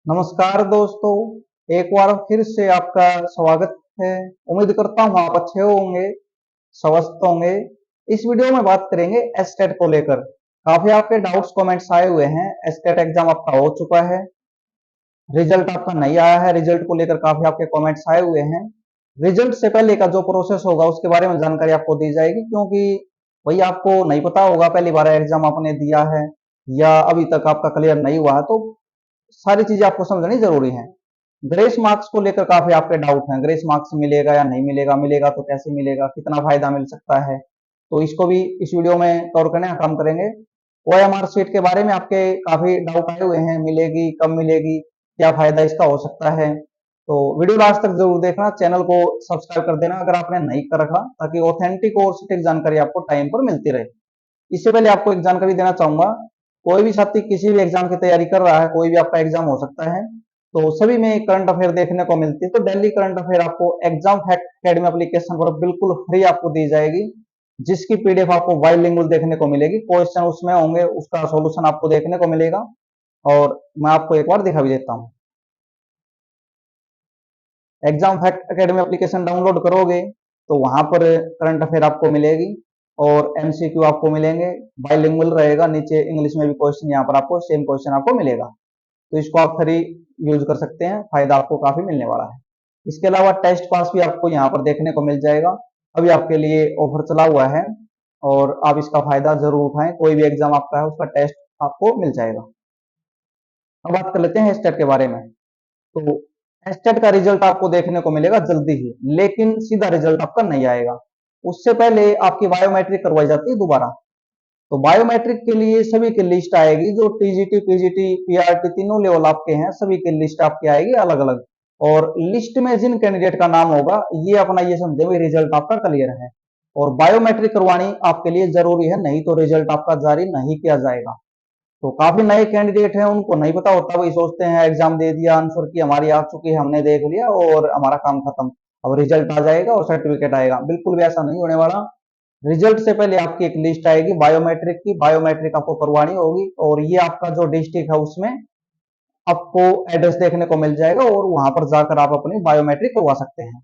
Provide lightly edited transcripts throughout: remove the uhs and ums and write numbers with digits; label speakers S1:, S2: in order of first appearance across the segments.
S1: नमस्कार दोस्तों, एक बार फिर से आपका स्वागत है। उम्मीद करता हूँ आप अच्छे होंगे, स्वस्थ होंगे। इस वीडियो में बात करेंगे एसटेट को लेकर। काफी आपके डाउट्स कमेंट्स आए हुए हैं। एसटेट एग्जाम आपका हो चुका है, रिजल्ट आपका नहीं आया है। रिजल्ट को लेकर काफी आपके कमेंट्स आए हुए हैं। रिजल्ट से पहले का जो प्रोसेस होगा उसके बारे में जानकारी आपको दी जाएगी, क्योंकि वही आपको नहीं पता होगा, पहली बार एग्जाम आपने दिया है या अभी तक आपका क्लियर नहीं हुआ है, तो सारी चीजें आपको समझनी जरूरी है। ग्रेस मार्क्स को लेकर काफी आपके डाउट हैं। ग्रेस मार्क्स मिलेगा या नहीं मिलेगा, मिलेगा तो कैसे मिलेगा, कितना फायदा मिल सकता है, तो इसको भी इस वीडियो में कवर करने का काम करेंगे। ओएमआर सीट के बारे में आपके काफी डाउट आए हुए हैं, मिलेगी कब मिलेगी, क्या फायदा इसका हो सकता है। तो वीडियो लास्ट तक जरूर देखना, चैनल को सब्सक्राइब कर देना अगर आपने नहीं कर रखा, ताकि ऑथेंटिक और सटीक जानकारी आपको टाइम पर मिलती रहे। इससे पहले आपको एक जानकारी देना चाहूंगा, कोई भी छात्र किसी भी एग्जाम की तैयारी कर रहा है, कोई भी आपका एग्जाम हो सकता है, तो सभी में करंट अफेयर देखने को मिलती है। तो डेली करंट अफेयर आपको एग्जाम फैक्ट अकेडमी एप्लीकेशन पर बिल्कुल फ्री आपको दी जाएगी, जिसकी पीडीएफ आपको बाइलिंगुअल देखने को मिलेगी। क्वेश्चन उसमें होंगे, उसका सॉल्यूशन आपको देखने को मिलेगा। और मैं आपको एक बार दिखा भी देता हूँ। Exam fact academy application download करोगे तो वहां पर करंट अफेयर आपको मिलेगी और एमसीक्यू आपको मिलेंगे। बाइलिंगुअल रहेगा, नीचे इंग्लिश में भी क्वेश्चन, यहाँ पर आपको सेम क्वेश्चन आपको मिलेगा। तो इसको आप फ्री यूज कर सकते हैं, फायदा आपको काफी मिलने वाला है। इसके अलावा टेस्ट पास भी आपको यहाँ पर देखने को मिल जाएगा। अभी आपके लिए ऑफर चला हुआ है और आप इसका फायदा जरूर उठाएं। कोई भी एग्जाम आपका है उसका टेस्ट आपको मिल जाएगा। अब बात कर लेते हैं स्टेट के बारे में। तो एस्टेट का रिजल्ट आपको देखने को मिलेगा जल्दी ही, लेकिन सीधा रिजल्ट आपका नहीं आएगा। उससे पहले आपकी बायोमेट्रिक करवाई जाती है दोबारा। तो बायोमेट्रिक के लिए सभी की लिस्ट आएगी, जो टीजीटी पीजीटी पीआरटी तीनों लेवल आपके हैं, सभी की लिस्ट आपकी आएगी अलग अलग। और लिस्ट में जिन कैंडिडेट का नाम होगा, ये अपना ये समझे भाई रिजल्ट आपका क्लियर है। और बायोमेट्रिक करवानी आपके लिए जरूरी है, नहीं तो रिजल्ट आपका जारी नहीं किया जाएगा। तो काफी नए कैंडिडेट हैं, उनको नहीं पता होता, वही सोचते हैं एग्जाम दे दिया, आंसर की हमारी आ चुकी है, हमने देख लिया और हमारा काम खत्म, अब रिजल्ट आ जाएगा और सर्टिफिकेट आएगा। बिल्कुल भी ऐसा नहीं होने वाला। रिजल्ट से पहले आपकी एक लिस्ट आएगी बायोमेट्रिक की, बायोमेट्रिक आपको करवानी होगी और ये आपका जो डिस्ट्रिक्ट है उसमें आपको एड्रेस देखने को मिल जाएगा और वहां पर जाकर आप अपनी बायोमेट्रिक करवा सकते हैं।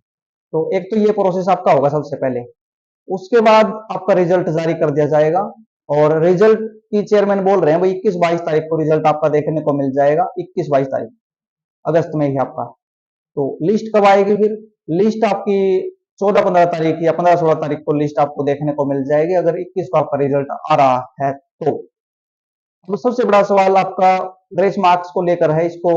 S1: तो एक तो ये प्रोसेस आपका होगा सबसे पहले। उसके बाद आपका रिजल्ट जारी कर दिया जाएगा और रिजल्ट की चेयरमैन बोल रहे हैं भाई 21-22 तारीख को रिजल्ट आपका देखने को मिल जाएगा। 21-22 तारीख अगस्त में ही आपका। तो लिस्ट कब आएगी फिर? लिस्ट आपकी 14-15 तारीख या 15-16 तारीख को लिस्ट आपको देखने को मिल जाएगी, अगर 21 को आपका रिजल्ट आ रहा है तो। तो सबसे बड़ा सवाल आपका ग्रेस मार्क्स को लेकर है, इसको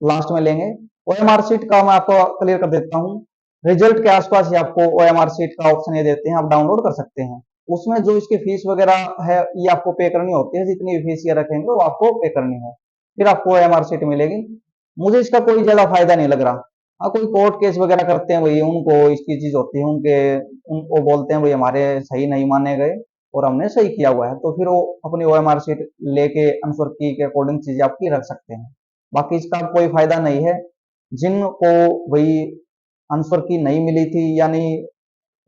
S1: लास्ट में लेंगे। ओएमआर सीट का मैं आपको क्लियर कर देता हूँ। रिजल्ट के आसपास ही आपको ओएमआर सीट का ऑप्शन ये देते हैं, आप डाउनलोड कर सकते हैं। उसमें जो इसकी फीस वगैरह है ये आपको पे करनी होती है, जितनी भी फीस ये रखेंगे वो आपको पे करनी है, फिर आपको ओएमआर सीट मिलेगी। मुझे इसका कोई ज्यादा फायदा नहीं लग रहा। हाँ, कोई कोर्ट केस वगैरह करते हैं भाई, उनको इसकी चीज होती है, उनको बोलते हैं भाई हमारे सही नहीं माने गए और हमने सही किया हुआ है, तो फिर वो अपनी ओएमआर सीट लेके आंसर की के अकॉर्डिंग चीजें आपकी रख सकते हैं। बाकी इसका कोई फायदा नहीं है। जिनको भाई आंसर की नहीं मिली थी, यानी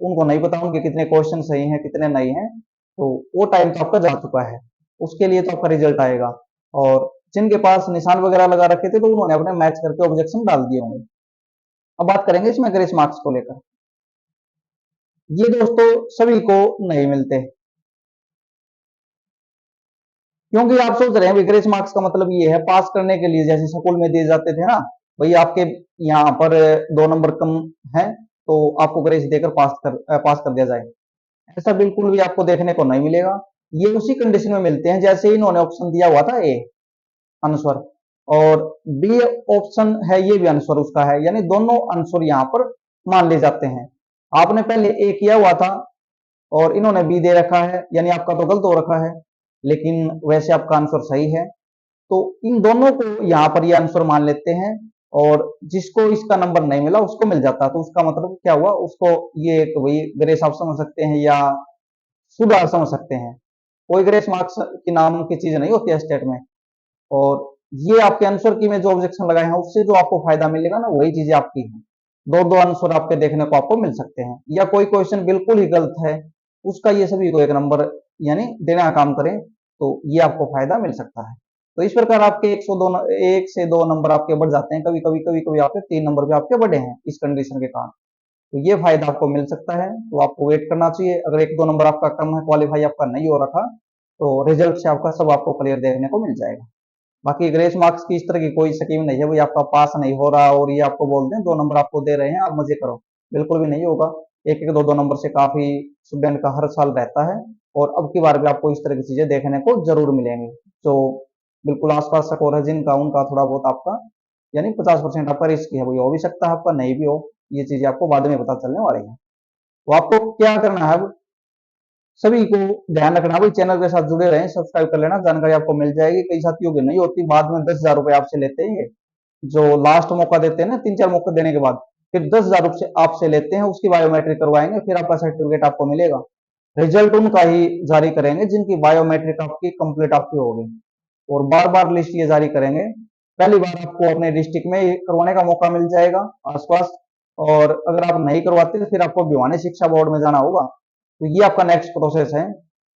S1: उनको नहीं पता उनके कितने क्वेश्चन सही हैं कितने नहीं हैं, तो वो टाइम तो आपका जा चुका है। उसके लिए तो आपका रिजल्ट आएगा। और जिनके पास निशान वगैरह लगा रखे थे तो उन्होंने अपने मैच करके ऑब्जेक्शन डाल दिए होंगे। अब बात करेंगे इसमें ग्रेस मार्क्स को लेकर। ये दोस्तों सभी को नहीं मिलते, क्योंकि आप सोच रहे हैं ग्रेस मार्क्स का मतलब ये है पास करने के लिए, जैसे स्कूल में दिए जाते थे ना, भाई आपके यहाँ पर 2 नंबर कम है तो आपको ग्रेस देकर पास कर दिया जाए। ऐसा बिल्कुल भी आपको देखने को नहीं मिलेगा। ये उसी कंडीशन में मिलते हैं जैसे इन्होंने ऑप्शन दिया हुआ था, ए आंसर, और बी ऑप्शन है ये भी आंसर उसका है, यानी दोनों आंसर यहाँ पर मान ले जाते हैं। आपने पहले ए किया हुआ था और इन्होंने बी दे रखा है, यानी आपका तो गलत हो रखा है, लेकिन वैसे आपका आंसर सही है। तो इन दोनों को यहाँ पर ये आंसर मान लेते हैं और जिसको इसका नंबर नहीं मिला उसको मिल जाता, तो उसका मतलब क्या हुआ, उसको ये एक वही ग्रेस आप समझ सकते हैं या सुधार समझ सकते हैं। कोई ग्रेस मार्क्स की नाम की चीज नहीं होती है स्टेट में। और ये आपके आंसर की में जो ऑब्जेक्शन लगाए हैं उससे जो आपको फायदा मिलेगा ना, वही चीजें आपकी हैं। दो दो आंसर आपके देखने को आपको मिल सकते हैं, या कोई क्वेश्चन बिल्कुल ही गलत है उसका ये सभी को 1 नंबर यानी देने का काम करें, तो ये आपको फायदा मिल सकता है। तो इस प्रकार आपके 1 से 2 नंबर आपके बढ़ जाते हैं, कभी कभी आपके 3 नंबर भी आपके बढ़े हैं इस कंडीशन के कारण। तो ये फायदा आपको मिल सकता है, तो आपको वेट करना चाहिए। अगर 1-2 नंबर आपका कम है, क्वालिफाई आपका नहीं हो रखा, तो रिजल्ट से आपका सब आपको क्लियर देखने को मिल जाएगा। बाकी ग्रेस मार्क्स की इस तरह की कोई स्कीम नहीं है, भाई आपका पास नहीं हो रहा और ये आपको बोल दें 2 नंबर आपको दे रहे हैं आप मजे करो, बिल्कुल भी नहीं होगा। 1-1, 2-2 नंबर से काफी स्टूडेंट का हर साल रहता है, और अब की बार भी आपको इस तरह की चीजें देखने को जरूर मिलेंगी। तो बिल्कुल आसपास स्कोर है जिनका, उनका थोड़ा बहुत आपका यानी 50% आपका रिस्क है, वही हो भी सकता है आपका, नहीं भी हो, ये चीजें आपको बाद में पता चलने वाली है। तो आपको क्या करना है अब, सभी को ध्यान रखना भाई, चैनल के साथ जुड़े रहें, सब्सक्राइब कर लेना, जानकारी आपको मिल जाएगी। कई साथियों की नहीं होती, बाद में 10,000 रुपए आपसे लेते हैं ये, जो लास्ट मौका देते हैं ना, 3-4 मौके देने के बाद फिर 10,000 रुपए आपसे लेते हैं, उसकी बायोमेट्रिक करवाएंगे, फिर आपका सर्टिफिकेट आपको मिलेगा। रिजल्ट उनका ही जारी करेंगे जिनकी बायोमेट्रिक आपकी कंप्लीट आपकी होगी, और बार बार लिस्ट ये जारी करेंगे। पहली बार आपको अपने डिस्ट्रिक्ट में करवाने का मौका मिल जाएगा आसपास, और अगर आप नहीं करवाते तो फिर आपको भिवानी शिक्षा बोर्ड में जाना होगा। तो ये आपका नेक्स्ट प्रोसेस है।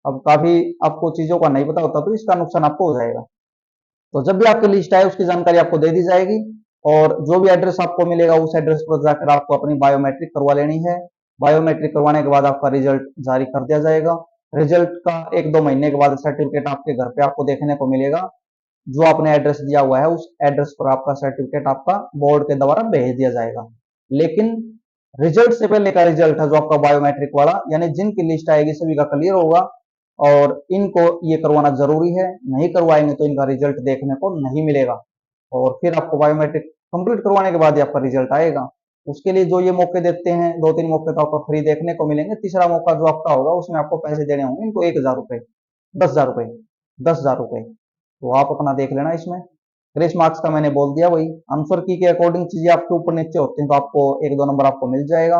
S1: अब काफी आपको चीजों का नहीं पता होता, तो इसका नुकसान आपको हो जाएगा। तो जब भी आपकी लिस्ट आए उसकी जानकारी आपको दे दी जाएगी, और जो भी एड्रेस आपको मिलेगा उस एड्रेस पर जाकर आपको अपनी बायोमेट्रिक करवा लेनी है। बायोमेट्रिक करवाने के बाद आपका रिजल्ट जारी कर दिया जाएगा। रिजल्ट का 1-2 महीने के बाद सर्टिफिकेट आपके घर पे आपको देखने को मिलेगा। जो आपने एड्रेस दिया हुआ है उस एड्रेस पर आपका सर्टिफिकेट आपका बोर्ड के द्वारा भेज दिया जाएगा। लेकिन रिजल्ट से पहले का रिजल्ट है जो आपका बायोमेट्रिक वाला, यानी जिनकी लिस्ट आएगी सभी का क्लियर होगा, और इनको ये करवाना जरूरी है, नहीं करवाएंगे तो इनका रिजल्ट देखने को नहीं मिलेगा। और फिर आपको बायोमेट्रिक कंप्लीट करवाने के बाद ही आपका रिजल्ट आएगा। उसके लिए जो ये मौके देते हैं, 2-3 मौके तो आपको फ्री देखने को मिलेंगे, तीसरा मौका जो आपका होगा उसमें आपको पैसे देने होंगे इनको, 1,000 रुपए, 10,000 रुपए, 10,000 रुपए। तो आप अपना देख लेना इसमें। ग्रेस मार्क्स का मैंने बोल दिया, वही आंसर की के अकॉर्डिंग चीजें आपके ऊपर नीचे होती हैं, तो आपको 1-2 नंबर आपको मिल जाएगा।